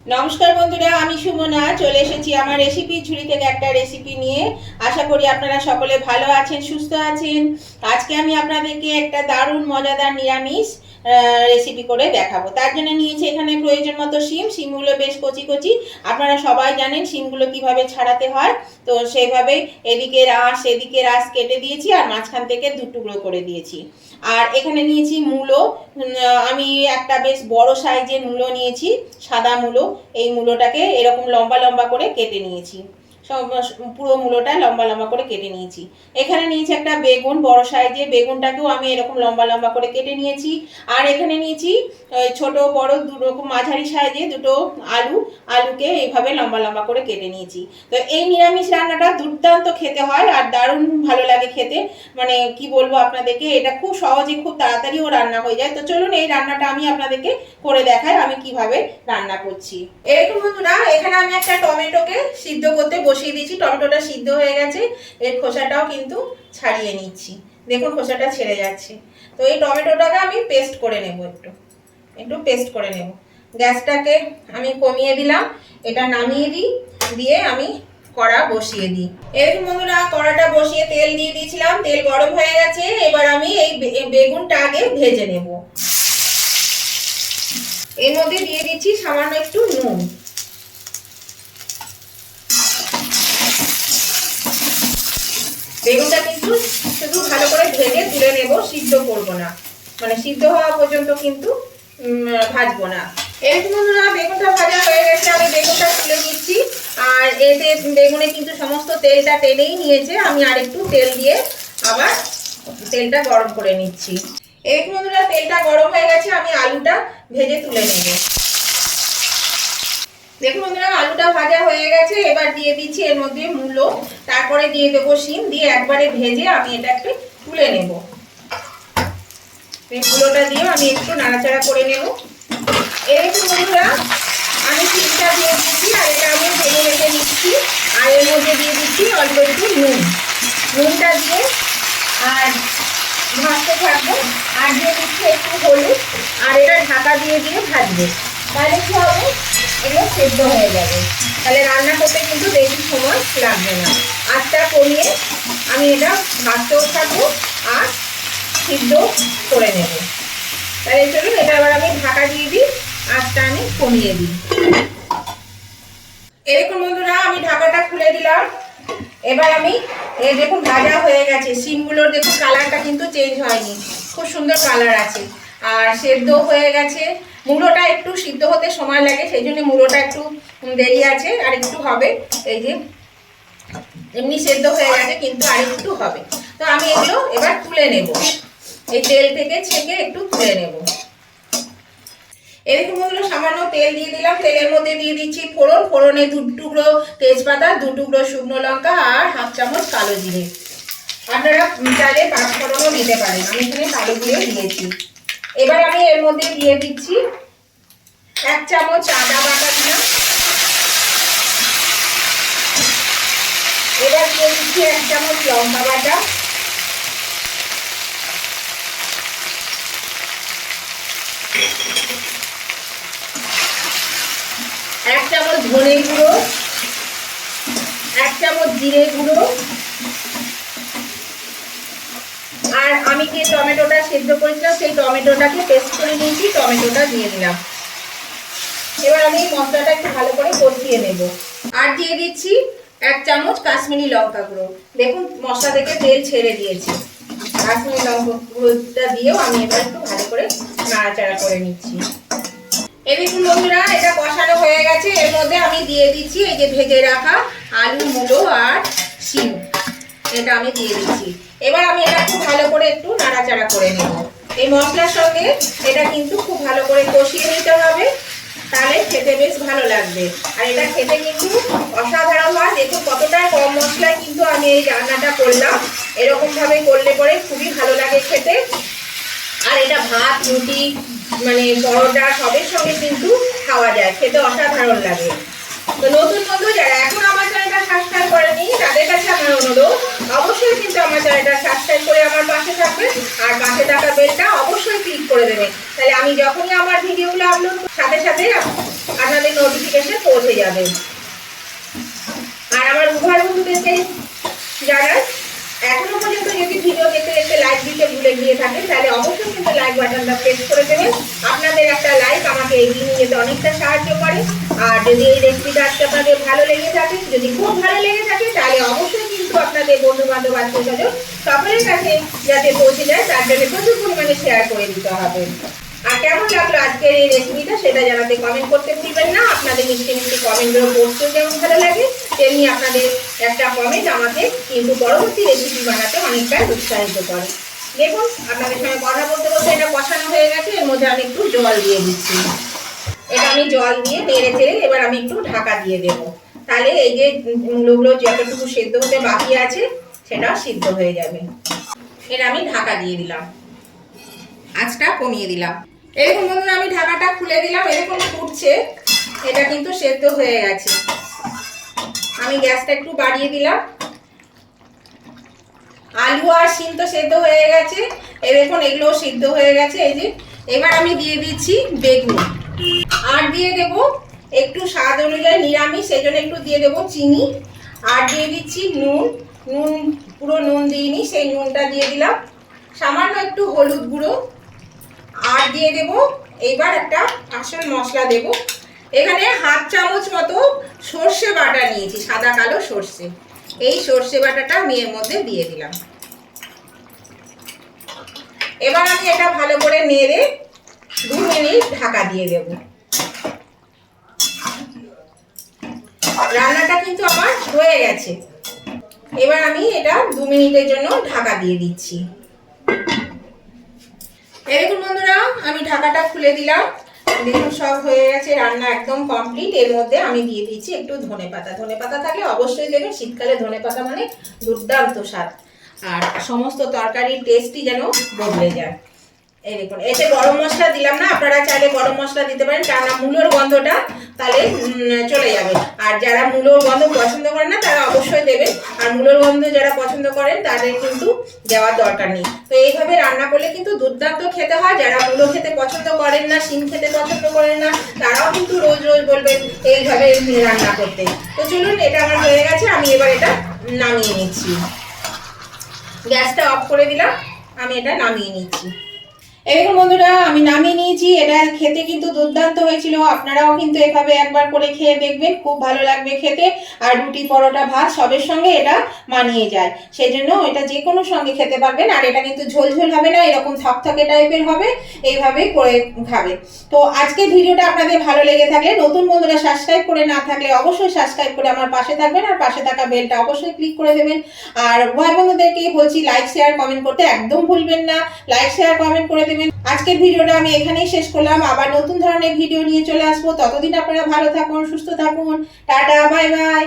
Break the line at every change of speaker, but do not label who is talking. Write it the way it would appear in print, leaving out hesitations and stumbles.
নমস্কার বন্ধুরা, আমি সুমনা চলে এসেছি আমার রেসিপি ঝুড়ি থেকে একটা রেসিপি নিয়ে। আশা করি আপনারা সকলে ভালো আছেন, সুস্থ আছেন। আজকে আমি আপনাদেরকে একটা দারুণ মজাদার নিরামিষ রেসিপি করে দেখাবো। তার জন্য নিয়েছি এখানে প্রয়োজন মতো শিমগুলো বেশ কচি কচি। আপনারা সবাই জানেন শিমগুলো কিভাবে ছাড়াতে হয়, তো সেইভাবে এদিকে রাস কেটে দিয়েছি আর মাঝখান থেকে দু টুকরো করে দিয়েছি। আর এখানে নিয়েছি মূলো। আমি একটা বেশ বড় সাইজের মূলো নিয়েছি, সাদা মূলো। এই মূলোটাকে এরকম লম্বা লম্বা করে কেটে নিয়েছি, পুরো মূলোটা লম্বা লম্বা করে কেটে নিয়েছি। এখানে নিয়েছি একটা বেগুন, বড় সাইজের বেগুনটাকেও আমি এরকম লম্বা লম্বা করে কেটে নিয়েছি। আর এখানে নিয়েছি ছোট বড় দু রকম মাঝারি সাইজে দুটো আলুকে এইভাবে লম্বা লম্বা করে কেটে নিয়েছি। তো এই নিরামিষ রান্নাটা দুর্দান্ত খেতে হয় আর দারুণ ভালো লাগে খেতে। মানে কি বলবো আপনাদেরকে, এটা খুব সহজে খুব তাড়াতাড়িও রান্না হয়ে যায়। তো চলুন এই রান্নাটা আমি আপনাদেরকে করে দেখাই আমি কিভাবে রান্না করছি। এরকম বন্ধুরা, এখানে আমি একটা টমেটোকে সিদ্ধ করতে বসিয়ে দিয়েছি। টমেটোটা সিদ্ধ হয়ে গেছে, এর খোসাটাও কিন্তু ছাড়িয়ে নিচ্ছি। দেখুন খোসাটা ছেড়ে যাচ্ছে। তো এই টমেটোটাকে আমি পেস্ট করে নেব, একটু পেস্ট করে নেব। গ্যাসটাকে আমি কমিয়ে দিলাম, এটা নামিয়ে দিই, দিয়ে আমি কড়া বসিয়ে দিই। এরকম বন্ধুরা, কড়াটা বসিয়ে তেল দিয়ে দিয়েছিলাম, তেল গরম হয়ে গেছে। এবার আমি এই বেগুনটা আগে ভেজে নেব। এর মধ্যে দিয়ে দিচ্ছি সামান্য একটু নুন। বেগুনটা কিন্তু শুধু ভালো করে ভেজে তুলে নেব, সিদ্ধ করব না, মানে সিদ্ধ হওয়া পর্যন্ত কিন্তু ভাজবো না। এরকম বন্ধুরা, বেগুনটা ভাজা হয়ে গেছে, আমি বেগুনটা তুলে নিচ্ছি। আর এতে বেগুনে কিন্তু সমস্ত তেলটা টেনেই নিয়েছে। আমি আর একটু তেল দিয়ে আবার তেলটা গরম করে নিচ্ছি। এরকম বন্ধুরা, তেলটা গরম হয়ে গেছে, আমি আলুটা ভেজে তুলে নেব। দেখুন বন্ধুরা, আলুটা ভাজা হয়ে গেছে। এবার দিয়ে দিচ্ছি এর মধ্যে মূলো, তারপরে দিয়ে দেবো শিম, দিয়ে একবারে ভেজে আমি এটাকে তুলে নেব। এই মূলোটা দিয়ে আমি একটু নাড়াচাড়া করে নেব। এরকম বন্ধুরা, আমি শিমটা দিয়ে দিচ্ছি আর এটা আমি ভেজে ভেজে নিচ্ছি। আর এর মধ্যে দিয়ে দিচ্ছি অল্প একটু নুনটা দিয়ে আর ভাজতে থাকবো। আর দিয়ে দিচ্ছি একটু হলুদ, আর এটা ঢাকা দিয়ে দিয়ে ভাজবে। তাহলে কি হবে, এগুলো সেদ্ধ হয়ে যাবে। তাহলে রান্না করতে কিন্তু বেশি সময় লাগবে না। আঁচটা কমিয়ে আমি এটা ভাজতেও থাকবো আর সিদ্ধ করে নেব। তাহলে চলুন এটা আবার আমি ঢাকা দিয়ে দিই, আঁচটা আমি কমিয়ে দিই। এরকম বন্ধুরা, আমি ঢাকাটা খুলে দিলাম। এবার আমি এই দেখুন ভাজা হয়ে গেছে শিমগুলোর, দেখুন কালারটা কিন্তু চেঞ্জ হয়নি, খুব সুন্দর কালার আছে। আর সেদ্ধ হয়ে গেছে। মূলোটা একটু সিদ্ধ হতে সময় লাগে, সেই জন্য মূলোটা একটু দেরি আছে, আর একটু হবে। এই যে এমনি সেদ্ধ হয়ে গেছে, কিন্তু আর একটু হবে। তো আমি এগুলো এবার তুলে নেব, এই তেল থেকে ছেঁকে একটু তুলে নেব। এরকম হলো সামান্য তেল দিয়ে দিলাম। তেলের মধ্যে দিয়ে দিচ্ছি ফোড়নে 2 টুকরো তেজপাতা, 2 টুকরো শুকনো লঙ্কা আর হাফ চামচ কালো জিরে। আপনারা চাইলে 5 ফোড়নও দিতে পারেন, আমি এখানে কালো জিরে দিয়েছি। এবার আমি এর মধ্যে দিয়ে দিচ্ছি 1 চামচ আদা বাটা দিলাম। এবার দিয়ে দিচ্ছি 1 চামচ লঙ্কা বাটা, এক চামচ ধনে গুঁড়ো, 1 চামচ জিরে গুঁড়ো। আর আমি যে টমেটোটা সেদ্ধ করেছিলাম সেই টমেটোটাকে পেস্ট করে নিয়েছি, টমেটোটা দিয়ে দিলাম। এবার আমি মশলাটা একটু ভালো করে কষিয়ে নেব। আর দিয়ে দিচ্ছি 1 চামচ কাশ্মীরি লঙ্কা গুঁড়ো। দেখুন মশলা থেকে তেল ছেড়ে দিয়েছে। কাশ্মীরি লঙ্কা গুঁড়োটা দিয়েও আমি এবার একটু ভালো করে নাড়াচাড়া করে নিচ্ছি। এদিকে বন্ধুরা, এটা কষানো হয়ে গেছে। এর মধ্যে আমি দিয়ে দিচ্ছি এই যে ভেজে রাখা আলু, মূলো আর শিম, এটা আমি দিয়ে দিচ্ছি। এবার আমি এটা খুব ভালো করে একটু নাড়াচাড়া করে নেব। এই মশলার সঙ্গে এটা কিন্তু খুব ভালো করে কষিয়ে নিতে হবে, তাহলে খেতে বেশ ভালো লাগবে। আর এটা খেতে কিন্তু অসাধারণ হয়। দেখুন কতটা কম মশলায় কিন্তু আমি এই রান্নাটা করলাম। এরকম ভাবে করলে পরে খুবই ভালো লাগে খেতে। আর এটা ভাত, রুটি, মানে পরোটা সবের সঙ্গে কিন্তু খাওয়া যায়, খেতে অসাধারণ লাগে। তো নতুন বন্ধু যারা এখন আমার চ্যানেলটা সাবস্ক্রাইব করেনি তাদের কাছে আমার অনুরোধ, অবশ্যই কিন্তু আমার চ্যানেলটা সাবস্ক্রাইব করে আমার পাশে থাকবেন আর পাশে থাকা বেলটা অবশ্যই ক্লিক করে দেবেন। তাহলে আমি যখনই আমার ভিডিওগুলো আপলোড সাথে সাথে আপনাদের নোটিফিকেশন পৌঁছে যাবে। আর আমার উভয় বন্ধুদেরকে যারা এখনো পর্যন্ত যদি ভিডিও দেখতে দেখতে লাইক দিতে ভুলে গিয়ে থাকেন তাহলে অবশ্যই কিন্তু লাইক বাটনটা প্রেস করে দেবেন। আপনাদের একটা লাইক আমাকে এগিয়ে নিয়ে যেতে অনেকটা সাহায্য করে। আর যদি এই রেসিপিটা আজকে আপনাদের ভালো লেগে থাকে, যদি খুব ভালো লেগে থাকে তাহলে অবশ্যই কিন্তু আপনাদের বন্ধু বান্ধব আত্মীয় স্বজন সকলের কাছে যাতে পৌঁছে যায় তার জন্য প্রচুর পরিমাণে শেয়ার করে দিতে হবে। আর কেমন লাগলো আজকের এই রেসিপিটা সেটা জানাতে কমেন্ট করতে ভুলবেন না। আপনাদের মিষ্টি মিষ্টি কমেন্টগুলো পড়তেও যেমন ভালো লাগে তেমনি আপনাদের একটা কমেন্ট আমাকে কিন্তু পরবর্তী রেসিপি বানাতে অনেকটাই উৎসাহিত করে। দেখুন আপনাদের সঙ্গে কথা বলতে বলতে এটা কষানো হয়ে গেছে, এর মধ্যে আমি একটু জল দিয়ে দিচ্ছি। এটা আমি জল দিয়ে নেড়ে চেড়ে এবার আমি একটু ঢাকা দিয়ে দেবো, তাহলে এই যে মূলগুলো যতটুকু সেদ্ধ হতে বাকি আছে সেটা সিদ্ধ হয়ে যাবে। এটা আমি ঢাকা দিয়ে দিলাম, আঁচটা কমিয়ে দিলাম। এরকম বন্ধুরা আমি ঢাকাটা খুলে দিলাম, এরকম ফুটছে, এটা কিন্তু সেদ্ধ হয়ে গেছে। আমি গ্যাসটা একটু বাড়িয়ে দিলাম। আলু আর শিম তো সেদ্ধ হয়ে গেছে, দেখুন এগুলো সিদ্ধ হয়ে গেছে। এই যে এবার আমি দিয়ে দিচ্ছি বেগুন আর দিয়ে দেব একটু স্বাদ অনুযায়ী নিরামিষ সেই জন্য একটু দিয়ে দেবো চিনি আর দিয়ে দিচ্ছি নুন। নুন পুরো নুন দিইনি, সেই নুনটা দিয়ে দিলাম। সামান্য একটু হলুদ গুঁড়ো আর দিয়ে দেব এইবার একটা আসল মশলা দেব। এখানে হাফ চামচ মতো সর্ষে বাটা নিয়েছি, সাদা কালো সর্ষে। এই সর্ষে বাটাটা আমি এর মধ্যে দিয়ে দিলাম। এবার আমি এটা ভালো করে নেড়ে 2 মিনিট ঢাকা দিয়ে দেব। রান্নাটা কিন্তু আমার হয়ে গেছে। এবার আমি এটা 2 মিনিটের জন্য ঢাকা দিয়ে দিচ্ছি। এরকম বন্ধুরা আমি ঢাকাটা খুলে দিলাম, দেখুন সব হয়ে গেছে, রান্না একদম কমপ্লিট। এর মধ্যে আমি দিয়ে দিচ্ছি একটু ধনেপাতা। ধনেপাতা থাকলে অবশ্যই দেবেন, শীতকালে ধনেপাতা মানে দুর্দান্ত স্বাদ আর সমস্ত তরকারির টেস্টই যেন বদলে যায়। এই দেখুন এতে গরম মশলা দিলাম না, আপনারা চাইলে গরম মশলা দিতে পারেন, কেননা মূলোর গন্ধটা তাহলে চলে যাবে। আর যারা মূলোর গন্ধ পছন্দ করেন না তারা অবশ্যই দেবেন, আর মূলোর গন্ধ যারা পছন্দ করেন তাদের কিন্তু দেওয়ার দরকার নেই। তো এইভাবে রান্না করলে কিন্তু দুর্দান্ত খেতে হয়। যারা মূলো খেতে পছন্দ করেন না, শিম খেতে পছন্দ করেন না, তারাও কিন্তু রোজ রোজ বলবেন এইভাবে রান্না করতে। তো চলুন এটা আমার হয়ে গেছে, আমি এবার এটা নামিয়ে নিচ্ছি। গ্যাসটা অফ করে দিলাম, আমি এটা নামিয়ে নিচ্ছি। এরকম বন্ধুরা আমি নামিয়ে নিয়েছি। এটা খেতে কিন্তু দুর্দান্ত হয়েছিল, আপনারাও কিন্তু এভাবে একবার করে খেয়ে দেখবেন, খুব ভালো লাগবে খেতে। আর রুটি পরোটা ভাত সবের সঙ্গে এটা মানিয়ে যায়, সেই জন্য এটা যে কোনো সঙ্গে খেতে পারবেন। আর এটা কিন্তু ঝোলঝোল হবে না, এরকম থকথকে টাইপের হবে, এইভাবেই করে খাবে। তো আজকে ভিডিওটা আপনাদের ভালো লেগে থাকলে, নতুন বন্ধুরা সাবস্ক্রাইব করে না থাকলে অবশ্যই সাবস্ক্রাইব করে আমার পাশে থাকবেন আর পাশে থাকা বেলটা অবশ্যই ক্লিক করে দেবেন। আর ভাই বন্ধুদেরকে বলছি লাইক শেয়ার কমেন্ট করতে একদম ভুলবেন না, লাইক শেয়ার কমেন্ট করে দেবেন। আজকের ভিডিওটা আমি এখানেই শেষ করলাম, আবার নতুন ধরনের ভিডিও নিয়ে চলে আসবো। ততদিন আপনারা ভালো থাকুন, সুস্থ থাকুন, টাটা বাই বাই।